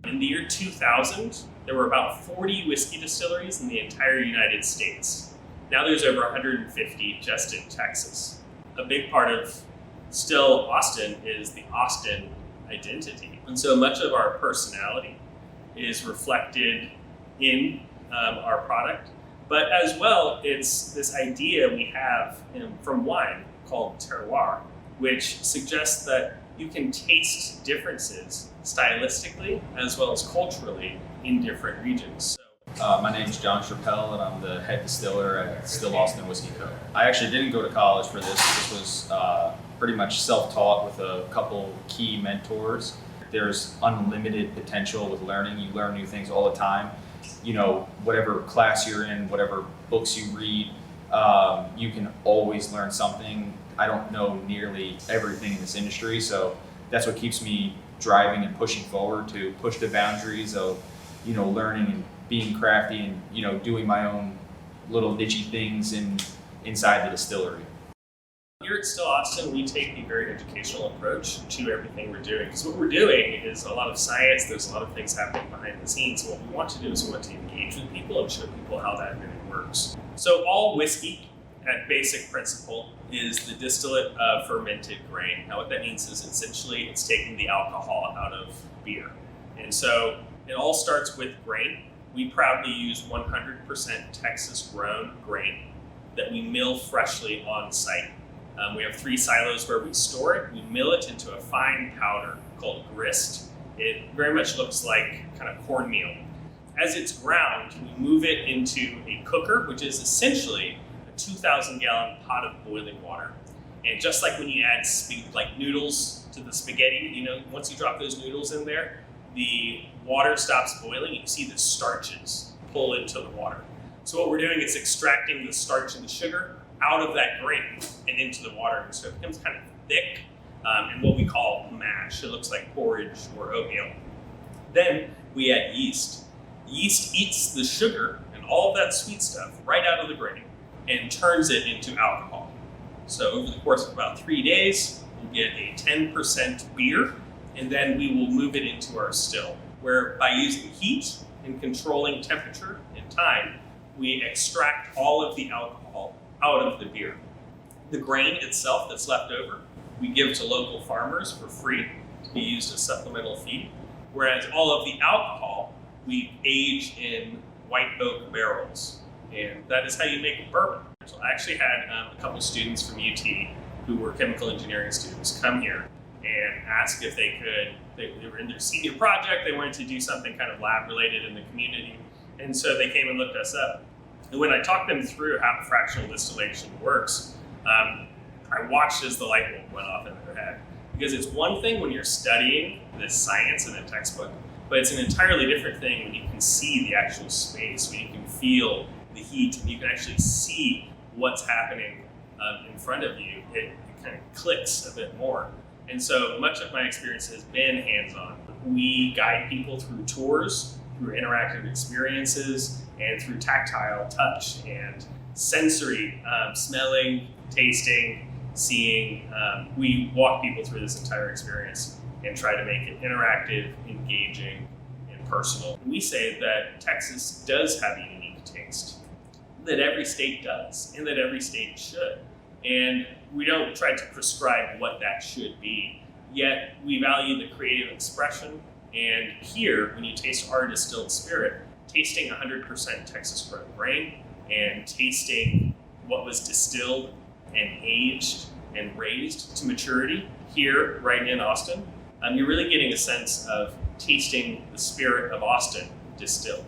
In the year 2000, there were about 40 whiskey distilleries in the entire United States. Now there's over 150 just in Texas. A big part of still Austin is the Austin identity. And so much of our personality is reflected in our product, but as well, it's this idea we have from wine called terroir, which suggests that you can taste differences stylistically as well as culturally in different regions. My name is John Chappell, and I'm the head distiller at Still Austin Whiskey Co. I actually didn't go to college for this. This was pretty much self-taught with a couple key mentors. There's unlimited potential with learning. You learn new things all the time. You know, whatever class you're in, whatever books you read, you can always learn something. I don't know nearly everything in this industry, so that's what keeps me driving and pushing forward to push the boundaries of, you know, learning and being crafty and, you know, doing my own little niche things inside the distillery. Here at Still Austin, we take a very educational approach to everything we're doing. Because what we're doing is a lot of science, there's a lot of things happening behind the scenes. So what we want to do is we want to engage with people and show people how that really works. So all whiskey, at basic principle, is the distillate of fermented grain. Now what that means is essentially it's taking the alcohol out of beer. And so it all starts with grain. We proudly use 100% Texas grown grain that we mill freshly on site. We have 3 silos where we store it. We mill it into a fine powder called grist. It very much looks like kind of cornmeal. As it's ground, we move it into a cooker, which is essentially a 2,000-gallon pot of boiling water. And just like when you add like noodles to the spaghetti, you know, once you drop those noodles in there, the water stops boiling. You see the starches pull into the water. So what we're doing is extracting the starch and the sugar out of that grain and into the water. And so it becomes kind of thick and what we call mash. It looks like porridge or oatmeal. Then we add yeast. Yeast eats the sugar and all of that sweet stuff right out of the grain and turns it into alcohol. So over the course of about 3 days, we'll get a 10% beer, and then we will move it into our still, where by using heat and controlling temperature and time, we extract all of the alcohol out of the beer. The grain itself that's left over, we give to local farmers for free to be used as supplemental feed, whereas all of the alcohol we age in white oak barrels, and that is how you make bourbon. So I actually had a couple students from UT who were chemical engineering students come here and ask if they could, they were in their senior project, they wanted to do something kind of lab related in the community, and so they came and looked us up. And when I talked them through how fractional distillation works, I watched as the light bulb went off in their head. Because it's one thing when you're studying this science in a textbook, but it's an entirely different thing when you can see the actual space, when you can feel the heat, and you can actually see what's happening in front of you. It kind of clicks a bit more. And so much of my experience has been hands-on. We guide people through tours, through interactive experiences, and through tactile touch and sensory, smelling, tasting, seeing. We walk people through this entire experience and try to make it interactive, engaging, and personal. We say that Texas does have a unique taste, that every state does, and that every state should. And we don't try to prescribe what that should be, yet we value the creative expression. And here, when you taste our distilled spirit, tasting 100% Texas grown grain and tasting what was distilled and aged and raised to maturity here right in Austin, you're really getting a sense of tasting the spirit of Austin distilled.